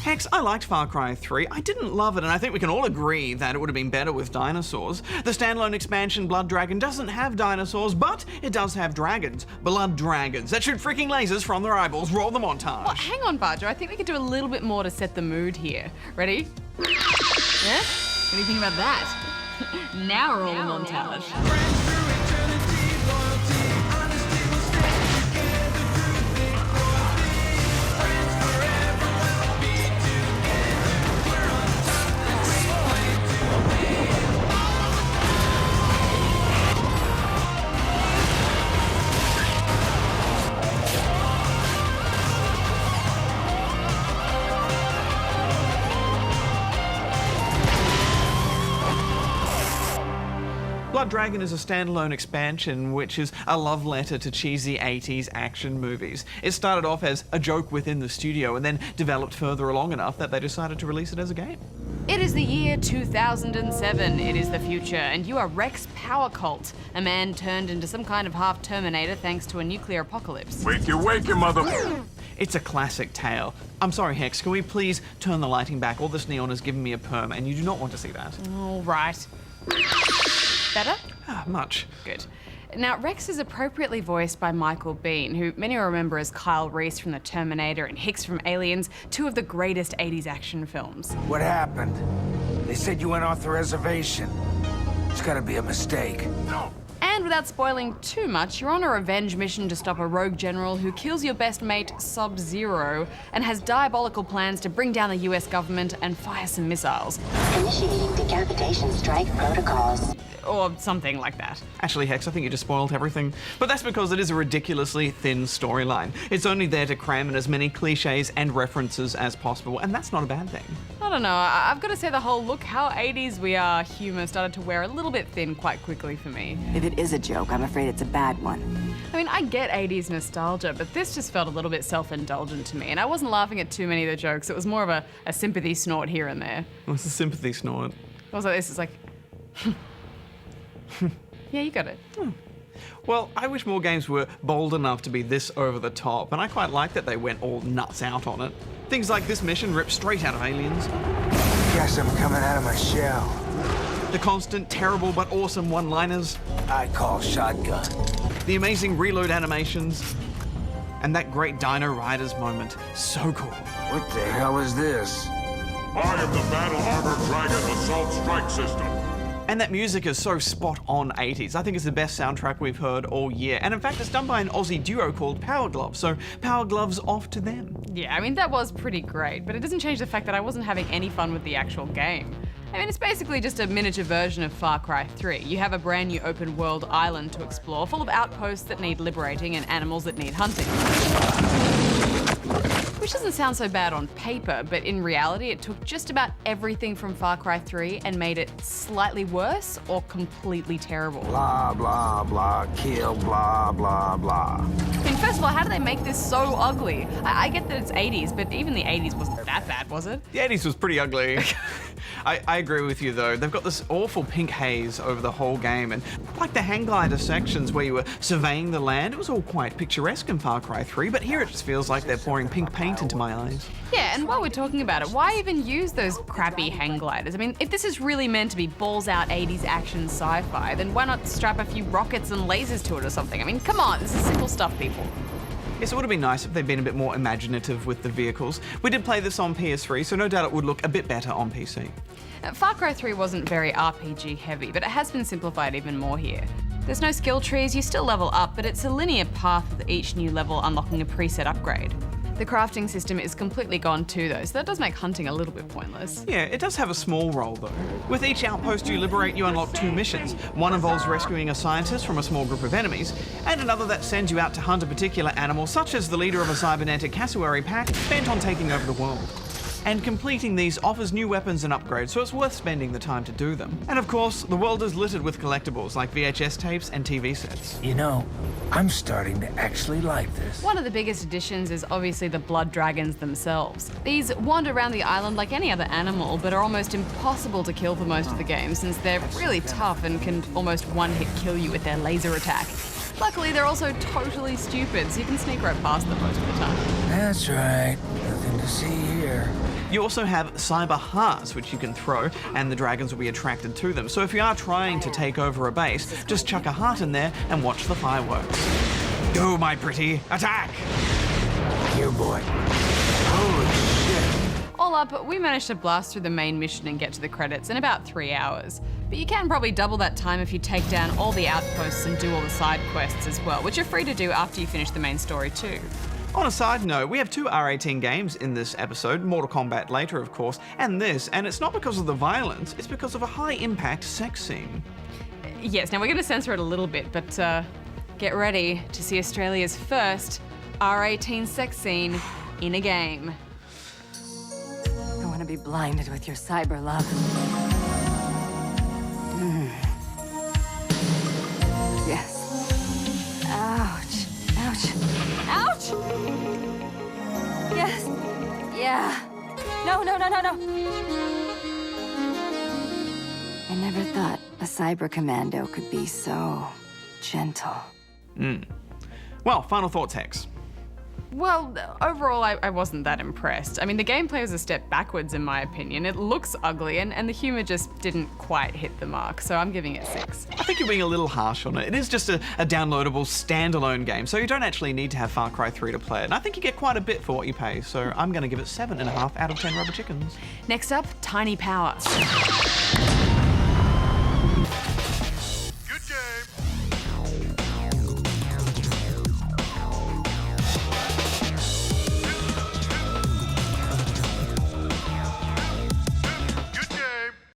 Hex, I liked Far Cry 3. I didn't love it, and I think we can all agree that it would have been better with dinosaurs. The standalone expansion Blood Dragon doesn't have dinosaurs, but it does have dragons. Blood dragons that shoot freaking lasers from their eyeballs. Roll the montage. Well, hang on, Badger. I think we could do a little bit more to set the mood here. Ready? Yeah? What do you think about that? Now roll the montage. Blood Dragon is a standalone expansion which is a love letter to cheesy 80s action movies. It started off as a joke within the studio and then developed further along enough that they decided to release it as a game. It is the year 2007. It is the future, and you are Rex Power Cult, a man turned into some kind of half Terminator thanks to a nuclear apocalypse. Wakey, mother... It's a classic tale. I'm sorry, Hex, can we please turn the lighting back? All this neon has given me a perm, and you do not want to see that. All right. Better? Much. Good. Now, Rex is appropriately voiced by Michael Biehn, who many will remember as Kyle Reese from The Terminator and Hicks from Aliens, two of the greatest 80s action films. What happened? They said you went off the reservation. It's gotta be a mistake. No. And without spoiling too much, you're on a revenge mission to stop a rogue general who kills your best mate, Sub-Zero, and has diabolical plans to bring down the US government and fire some missiles. Initiating decapitation strike protocols. Or something like that. Actually, Hex, I think you just spoiled everything. But that's because it is a ridiculously thin storyline. It's only there to cram in as many cliches and references as possible, and that's not a bad thing. I don't know, I've got to say the whole look how 80s we are humour started to wear a little bit thin quite quickly for me. If it is a joke, I'm afraid it's a bad one. I mean, I get 80s nostalgia, but this just felt a little bit self-indulgent to me, and I wasn't laughing at too many of the jokes. It was more of a sympathy snort here and there. What's the sympathy snort? It was like this, it's like... Yeah, you got it. Well, I wish more games were bold enough to be this over the top, and I quite like that they went all nuts out on it. Things like this mission ripped straight out of Aliens. Guess I'm coming out of my shell. The constant, terrible but awesome one-liners. I call shotgun. The amazing reload animations. And that great Dino Riders moment. So cool. What the hell is this? I am the Battle Armor Dragon Assault Strike System. And that music is so spot on 80s. I think it's the best soundtrack we've heard all year. And in fact, it's done by an Aussie duo called Power Glove, so Power Gloves off to them. Yeah, I mean, that was pretty great, but it doesn't change the fact that I wasn't having any fun with the actual game. I mean, it's basically just a miniature version of Far Cry 3. You have a brand new open world island to explore, full of outposts that need liberating and animals that need hunting. Which doesn't sound so bad on paper, but in reality, it took just about everything from Far Cry 3 and made it slightly worse or completely terrible. Blah, blah, blah, kill, blah, blah, blah. I mean, first of all, how do they make this so ugly? I get that it's 80s, but even the 80s wasn't that bad, was it? The 80s was pretty ugly. I agree with you though. They've got this awful pink haze over the whole game, and like the hang glider sections where you were surveying the land, it was all quite picturesque in Far Cry 3, but here it just feels like they're pouring pink paint into my eyes. Yeah, and while we're talking about it, why even use those crappy hang gliders? I mean, if this is really meant to be balls out 80s action sci-fi, then why not strap a few rockets and lasers to it or something? I mean, come on, this is simple stuff, people. Yes, it would have been nice if they'd been a bit more imaginative with the vehicles. We did play this on PS3, so no doubt it would look a bit better on PC. Far Cry 3 wasn't very RPG heavy, but it has been simplified even more here. There's no skill trees, you still level up, but it's a linear path with each new level unlocking a preset upgrade. The crafting system is completely gone too though, so that does make hunting a little bit pointless. Yeah, it does have a small role though. With each outpost you liberate, you unlock 2 missions. One involves rescuing a scientist from a small group of enemies, and another that sends you out to hunt a particular animal, such as the leader of a cybernetic cassowary pack bent on taking over the world. And completing these offers new weapons and upgrades, so it's worth spending the time to do them. And of course, the world is littered with collectibles like VHS tapes and TV sets. You know, I'm starting to actually like this. One of the biggest additions is obviously the blood dragons themselves. These wander around the island like any other animal, but are almost impossible to kill for most of the game since they're really tough and can almost one-hit kill you with their laser attack. Luckily, they're also totally stupid, so you can sneak right past them most of the time. That's right. Nothing to see here. You also have cyber hearts, which you can throw, and the dragons will be attracted to them. So if you are trying to take over a base, just chuck a heart in there and watch the fireworks. Go, my pretty, attack! You boy. Holy shit. All up, we managed to blast through the main mission and get to the credits in about 3 hours. But you can probably double that time if you take down all the outposts and do all the side quests as well, which you're free to do after you finish the main story too. On a side note, we have 2 R18 games in this episode, Mortal Kombat later of course, and this, and it's not because of the violence, it's because of a high-impact sex scene. Yes, now we're going to censor it a little bit, but get ready to see Australia's first R18 sex scene in a game. I want to be blinded with your cyber love. Yes. Ouch. Ouch. Ouch! Yes. Yeah. No, no, no, no, no. I never thought a cyber commando could be so gentle. Well, final thoughts, Hex. Well, overall, I wasn't that impressed. I mean, the gameplay was a step backwards in my opinion. It looks ugly, and the humor just didn't quite hit the mark, so I'm giving it 6. I think you're being a little harsh on it. It is just a downloadable, standalone game, so you don't actually need to have Far Cry 3 to play it. And I think you get quite a bit for what you pay, so I'm going to give it 7.5 out of 10 rubber chickens. Next up, Tiny Power.